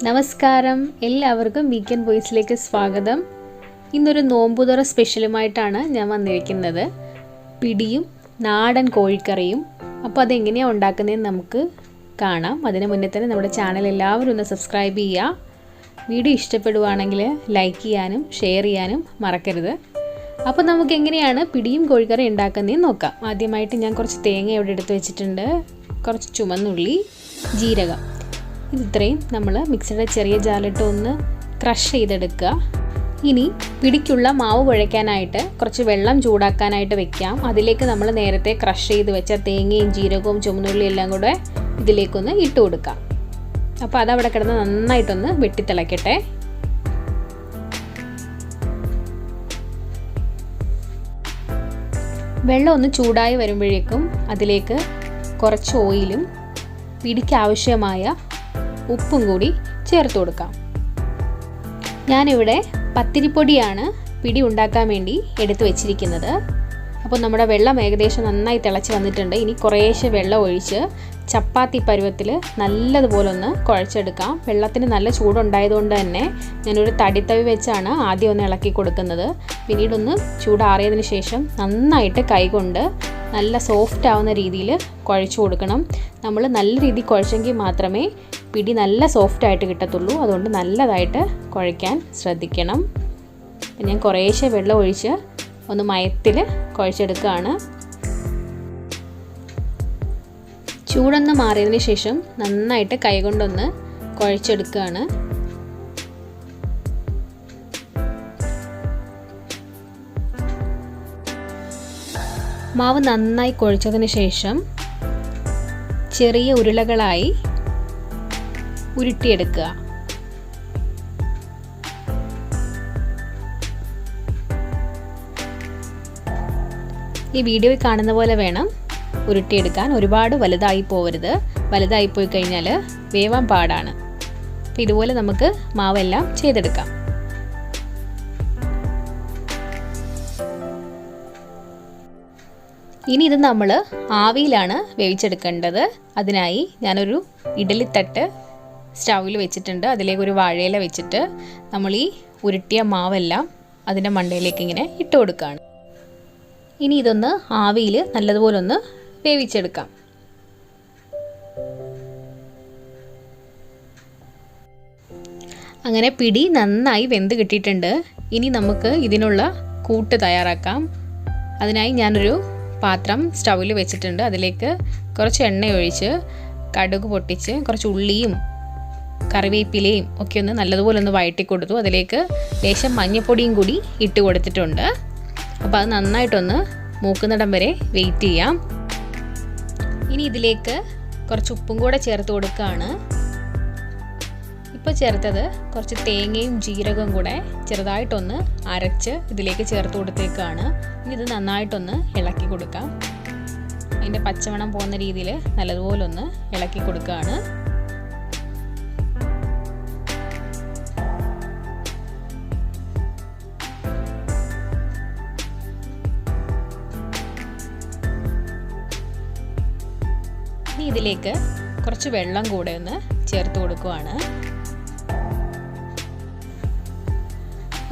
നമസ്കാരം, എല്ലാവർക്കും വീക്കെൻഡ് വോയിസിലേക്ക് സ്വാഗതം. ഇന്നൊരു നോമ്പുതുറ സ്പെഷ്യലുമായിട്ടാണ് ഞാൻ വന്നിരിക്കുന്നത്. പിടിയും നാടൻ കോഴിക്കറിയും. അപ്പോൾ അതെങ്ങനെയാണ് ഉണ്ടാക്കുന്നതെന്ന് നമുക്ക് കാണാം. അതിന് മുന്നേ തന്നെ നമ്മുടെ ചാനൽ എല്ലാവരും ഒന്ന് സബ്സ്ക്രൈബ് ചെയ്യുക. വീഡിയോ ഇഷ്ടപ്പെടുവാണെങ്കിൽ ലൈക്ക് ചെയ്യാനും ഷെയർ ചെയ്യാനും മറക്കരുത്. അപ്പോൾ നമുക്ക് എങ്ങനെയാണ് പിടിയും കോഴിക്കറി ഉണ്ടാക്കുന്നതെന്ന് നോക്കാം. ആദ്യമായിട്ട് ഞാൻ കുറച്ച് തേങ്ങ ഇവിടെ എടുത്ത് വെച്ചിട്ടുണ്ട്, കുറച്ച് ചുമന്നുള്ളി, ജീരകം. ഇത്രയും നമ്മൾ മിക്സിയുടെ ചെറിയ ജാറിലിട്ട് ഒന്ന് ക്രഷ് ചെയ്തെടുക്കുക. ഇനി പിടിക്കുള്ള മാവ് കുഴയ്ക്കാനായിട്ട് കുറച്ച് വെള്ളം ചൂടാക്കാനായിട്ട് വെക്കാം. അതിലേക്ക് നമ്മൾ നേരത്തെ ക്രഷ് ചെയ്ത് വെച്ച തേങ്ങയും ജീരകവും ചുമന്നുള്ളിയും എല്ലാം കൂടെ ഇതിലേക്കൊന്ന് ഇട്ട് കൊടുക്കാം. അപ്പോൾ അതവിടെ കിടന്ന് നന്നായിട്ടൊന്ന് വെട്ടിത്തിളയ്ക്കട്ടെ. വെള്ളം ഒന്ന് ചൂടായി വരുമ്പോഴേക്കും അതിലേക്ക് കുറച്ച് ഓയിലും പിടിക്ക് ആവശ്യമായ ഉപ്പും കൂടി ചേർത്ത് കൊടുക്കാം. ഞാനിവിടെ പത്തിരിപ്പൊടിയാണ് പിടി ഉണ്ടാക്കാൻ വേണ്ടി എടുത്തു വെച്ചിരിക്കുന്നത്. അപ്പോൾ നമ്മുടെ വെള്ളം ഏകദേശം നന്നായി തിളച്ച് വന്നിട്ടുണ്ട്. ഇനി കുറേശ്ശെ വെള്ളം ഒഴിച്ച് ചപ്പാത്തി പരുവത്തിൽ നല്ലതുപോലെ ഒന്ന് കുഴച്ചെടുക്കാം. വെള്ളത്തിന് നല്ല ചൂടുണ്ടായതുകൊണ്ട് തന്നെ ഞാനൊരു തടിത്തവി വെച്ചാണ് ആദ്യം ഒന്ന് ഇളക്കി കൊടുക്കുന്നത്. പിന്നീടൊന്ന് ചൂടാറിയതിന് ശേഷം നന്നായിട്ട് കൈകൊണ്ട് നല്ല സോഫ്റ്റ് ആവുന്ന രീതിയിൽ കുഴച്ച് കൊടുക്കണം. നമ്മൾ നല്ല രീതിയിൽ കുഴച്ചെങ്കിൽ മാത്രമേ പിടി നല്ല സോഫ്റ്റായിട്ട് കിട്ടത്തുള്ളൂ. അതുകൊണ്ട് നല്ലതായിട്ട് കുഴയ്ക്കാൻ ശ്രദ്ധിക്കണം. ഞാൻ കുറേശ്ശെ വെള്ളം ഒഴിച്ച് ഒന്ന് മയത്തിൽ കുഴച്ചെടുക്കുകയാണ്. ചൂടൊന്ന് മാറിയതിന് ശേഷം നന്നായിട്ട് കൈകൊണ്ടൊന്ന് കുഴച്ചെടുക്കുകയാണ്. മാവ് നന്നായി കുഴച്ചതിന് ശേഷം ചെറിയ ഉരുളകളായി ഉരുട്ടിയെടുക്കുക. ഈ വീഡിയോയിൽ കാണുന്ന പോലെ വേണം ഉരുട്ടിയെടുക്കാൻ. ഒരുപാട് വലുതായി പോവരുത്. വലുതായി പോയി കഴിഞ്ഞാൽ വേവാൻ പാടാണ്. അപ്പോൾ ഇതുപോലെ നമുക്ക് മാവെല്ലാം ചെയ്തെടുക്കാം. ഇനി ഇത് നമ്മൾ ആവിയിലാണ് വേവിച്ചെടുക്കേണ്ടത്. അതിനായി ഞാനൊരു ഇഡലിത്തട്ട് സ്റ്റൗവിൽ വെച്ചിട്ടുണ്ട്. അതിലേക്ക് ഒരു വാഴയില വെച്ചിട്ട് നമ്മൾ ഈ ഉരുട്ടിയ മാവെല്ലാം അതിൻ്റെ മണ്ടയിലേക്ക് ഇങ്ങനെ ഇട്ട് കൊടുക്കുകയാണ്. ഇനി ഇതൊന്ന് ആവിയിൽ നല്ലതുപോലെ ഒന്ന് വേവിച്ചെടുക്കാം. അങ്ങനെ പിടി നന്നായി വെന്ത് കിട്ടിയിട്ടുണ്ട്. ഇനി നമുക്ക് ഇതിനുള്ള കൂട്ട് തയ്യാറാക്കാം. അതിനായി ഞാനൊരു പാത്രം സ്റ്റൗവിൽ വെച്ചിട്ടുണ്ട്. അതിലേക്ക് കുറച്ച് എണ്ണ ഒഴിച്ച് കടുക് പൊട്ടിച്ച് കുറച്ച് ഉള്ളിയും കറിവേപ്പിലയും ഒക്കെ ഒന്ന് നല്ലതുപോലെ ഒന്ന് വഴറ്റി കൊടുത്തു. അതിലേക്ക് ലേശം മഞ്ഞൾപ്പൊടിയും കൂടി ഇട്ട് കൊടുത്തിട്ടുണ്ട്. അപ്പോൾ അത് നന്നായിട്ടൊന്ന് മൂക്കുന്നിടം വരെ വെയിറ്റ് ചെയ്യാം. ഇനി ഇതിലേക്ക് കുറച്ച് ഉപ്പും കൂടെ ചേർത്ത് കൊടുക്കുകയാണ്. ഇപ്പോൾ ചേർത്തത് കുറച്ച് തേങ്ങയും ജീരകവും കൂടെ ചെറുതായിട്ടൊന്ന് അരച്ച് ഇതിലേക്ക് ചേർത്ത് കൊടുത്തേക്കാണ്. ഇനി ഇത് നന്നായിട്ടൊന്ന് ഇളക്കി കൊടുക്കാം. അതിൻ്റെ പച്ചമണം പോകുന്ന രീതിയിൽ നല്ലതുപോലെ ഒന്ന് ഇളക്കി കൊടുക്കുകയാണ്. ഇനി ഇതിലേക്ക് കുറച്ച് വെള്ളം കൂടെ ഒന്ന് ചേർത്ത് കൊടുക്കുകയാണ്.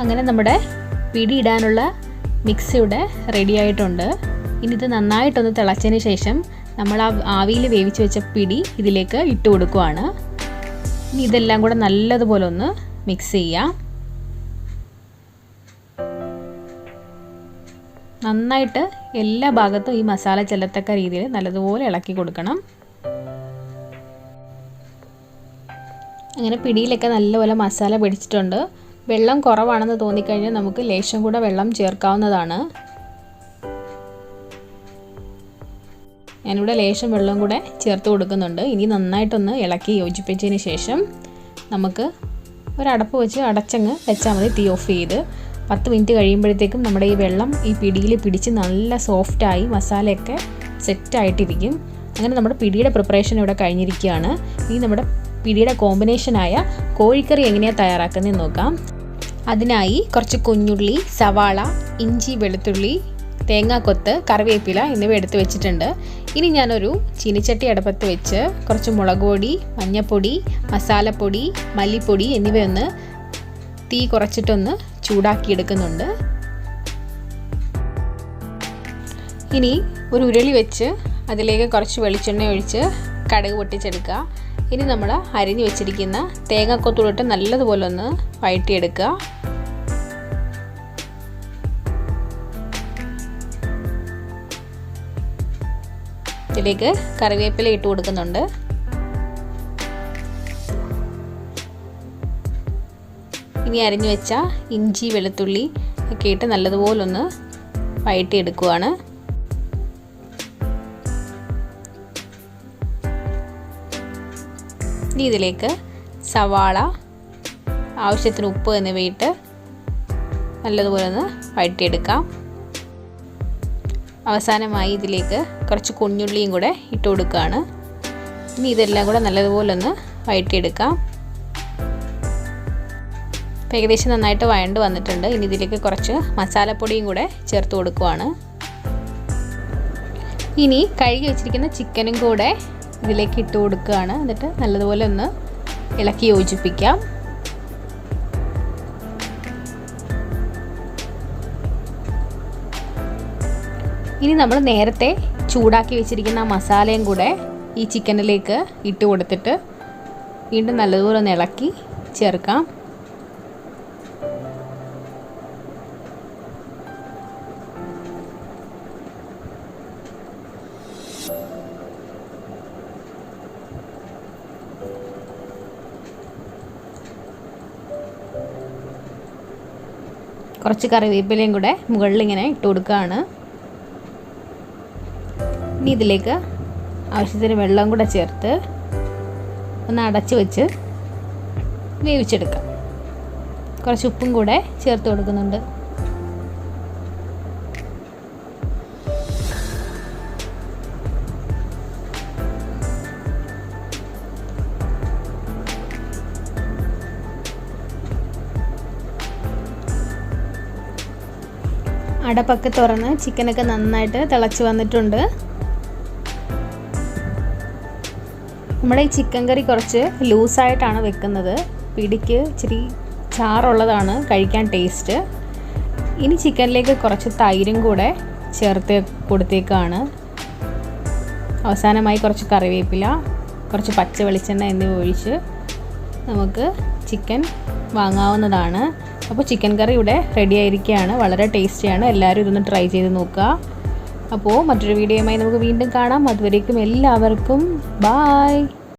അങ്ങനെ നമ്മുടെ പിടി ഇടാനുള്ള മിക്സ് ഇവിടെ റെഡി ആയിട്ടുണ്ട്. ഇനി ഇത് നന്നായിട്ടൊന്ന് തിളച്ചതിന് ശേഷം നമ്മൾ ആ ആവിയിൽ വേവിച്ച് വെച്ച പിടി ഇതിലേക്ക് ഇട്ട് കൊടുക്കുകയാണ്. ഇനി ഇതെല്ലാം കൂടെ നല്ലതുപോലെ ഒന്ന് മിക്സ് ചെയ്യാം. നന്നായിട്ട് എല്ലാ ഭാഗത്തും ഈ മസാല ചെല്ലത്തക്ക രീതിയിൽ നല്ലതുപോലെ ഇളക്കി കൊടുക്കണം. അങ്ങനെ പിടിയിലൊക്കെ നല്ലപോലെ മസാല പിടിച്ചിട്ടുണ്ട്. വെള്ളം കുറവാണെന്ന് തോന്നിക്കഴിഞ്ഞാൽ നമുക്ക് ലേശം കൂടെ വെള്ളം ചേർക്കാവുന്നതാണ്. ഞാനിവിടെ ലേശം വെള്ളം കൂടെ ചേർത്ത് കൊടുക്കുന്നുണ്ട്. ഇനി നന്നായിട്ടൊന്ന് ഇളക്കി യോജിപ്പിച്ചതിന് ശേഷം നമുക്ക് ഒരടപ്പ് വെച്ച് അടച്ചങ്ങ് വെച്ചാൽ മതി. തീ ഓഫ് ചെയ്ത് 10 മിനിറ്റ് കഴിയുമ്പോഴത്തേക്കും നമ്മുടെ ഈ വെള്ളം ഈ പിടിയിൽ പിടിച്ച് നല്ല സോഫ്റ്റായി മസാലയൊക്കെ സെറ്റായിട്ടിരിക്കും. അങ്ങനെ നമ്മുടെ പിടിയുടെ പ്രിപ്പറേഷൻ ഇവിടെ കഴിഞ്ഞിരിക്കുകയാണ്. ഇനി നമ്മുടെ പിടിയുടെ കോമ്പിനേഷനായ കോഴിക്കറി എങ്ങനെയാണ് തയ്യാറാക്കുന്നതെന്ന് നോക്കാം. അതിനായി കുറച്ച് കുഞ്ഞുള്ളി, സവാള, ഇഞ്ചി, വെളുത്തുള്ളി, തേങ്ങാക്കൊത്ത്, കറിവേപ്പില എന്നിവ എടുത്ത് വെച്ചിട്ടുണ്ട്. ഇനി ഞാനൊരു ചീനിച്ചട്ടി അടുപ്പത്ത് വെച്ച് കുറച്ച് മുളക് പൊടി, മഞ്ഞൾപ്പൊടി, മസാലപ്പൊടി, മല്ലിപ്പൊടി എന്നിവയൊന്ന് തീ കുറച്ചിട്ടൊന്ന് ചൂടാക്കിയെടുക്കുന്നുണ്ട്. ഇനി ഒരു ഉരുളി വെച്ച് അതിലേക്ക് കുറച്ച് വെളിച്ചെണ്ണ ഒഴിച്ച് കടുക് പൊട്ടിച്ചെടുക്കുക. ഇനി നമ്മൾ അരിഞ്ഞു വെച്ചിരിക്കുന്ന തേങ്ങാക്കൊത്തൂടിട്ട് നല്ലതുപോലെ ഒന്ന് വഴറ്റിയെടുക്കുക. ഇതിലേക്ക് കറിവേപ്പില ഇട്ട് കൊടുക്കുന്നുണ്ട്. ഇനി അരിഞ്ഞു വെച്ച ഇഞ്ചി, വെളുത്തുള്ളി ഒക്കെ ഇട്ട് നല്ലതുപോലെ ഒന്ന് വഴറ്റിയെടുക്കുകയാണ്. ഇനി ഇതിലേക്ക് സവാള, ആവശ്യത്തിന് ഉപ്പ് എന്നിവയിട്ട് നല്ലതുപോലെ ഒന്ന് വഴറ്റിയെടുക്കാം. അവസാനമായി ഇതിലേക്ക് കുറച്ച് കുഞ്ഞുള്ളിയും കൂടെ ഇട്ട് കൊടുക്കുകയാണ്. ഇനി ഇതെല്ലാം കൂടെ നല്ലതുപോലെ ഒന്ന് വഴറ്റിയെടുക്കാം. ഏകദേശം നന്നായിട്ട് വഴണ്ട് വന്നിട്ടുണ്ട്. ഇനി ഇതിലേക്ക് കുറച്ച് മസാലപ്പൊടിയും കൂടെ ചേർത്ത് കൊടുക്കുകയാണ്. ഇനി കഴുകി വെച്ചിരിക്കുന്ന ചിക്കനും കൂടെ ഇതിലേക്ക് ഇട്ട് കൊടുക്കുകയാണ്. എന്നിട്ട് നല്ലതുപോലെ ഒന്ന് ഇളക്കി യോജിപ്പിക്കാം. ഇനി നമ്മൾ നേരത്തെ ചൂടാക്കി വെച്ചിരിക്കുന്ന മസാലയും കൂടെ ഈ ചിക്കനിലേക്ക് ഇട്ട് കൊടുത്തിട്ട് വീണ്ടും നല്ലതുപോലെ ഒന്ന് ഇളക്കി ചേർക്കാം. കുറച്ച് കറിവേപ്പിലയും കൂടെ മുകളിൽ ഇങ്ങനെ ഇട്ട് കൊടുക്കുകയാണ്. ഇനി ഇതിലേക്ക് ആവശ്യത്തിന് വെള്ളം കൂടെ ചേർത്ത് ഒന്ന് അടച്ച് വെച്ച് വേവിച്ചെടുക്കാം. കുറച്ച് ഉപ്പും കൂടെ ചേർത്ത് കൊടുക്കുന്നുണ്ട്. അടപ്പൊക്കെ തുറന്ന് ചിക്കനൊക്കെ നന്നായിട്ട് തിളച്ച് വന്നിട്ടുണ്ട്. നമ്മുടെ ഈ ചിക്കൻ കറി കുറച്ച് ലൂസായിട്ടാണ് വെക്കുന്നത്. പിടിക്ക് ഇച്ചിരി ചാറുള്ളതാണ് കഴിക്കാൻ ടേസ്റ്റ്. ഇനി ചിക്കനിലേക്ക് കുറച്ച് തൈരും കൂടെ ചേർത്ത് കൊടുത്തേക്കാണ്. അവസാനമായി കുറച്ച് കറിവേപ്പില, കുറച്ച് പച്ച വെളിച്ചെണ്ണ എന്നിവ ഒഴിച്ച് നമുക്ക് ചിക്കൻ വാങ്ങാവുന്നതാണ്. അപ്പോൾ ചിക്കൻ കറി ഇവിടെ റെഡി ആയിരിക്കുകയാണ്. വളരെ ടേസ്റ്റിയാണ്. എല്ലാവരും ഇതൊന്ന് ട്രൈ ചെയ്ത് നോക്കുക. അപ്പോൾ മറ്റൊരു വീഡിയോയുമായി നമുക്ക് വീണ്ടും കാണാം. അതുവരേക്കും എല്ലാവർക്കും ബായ്.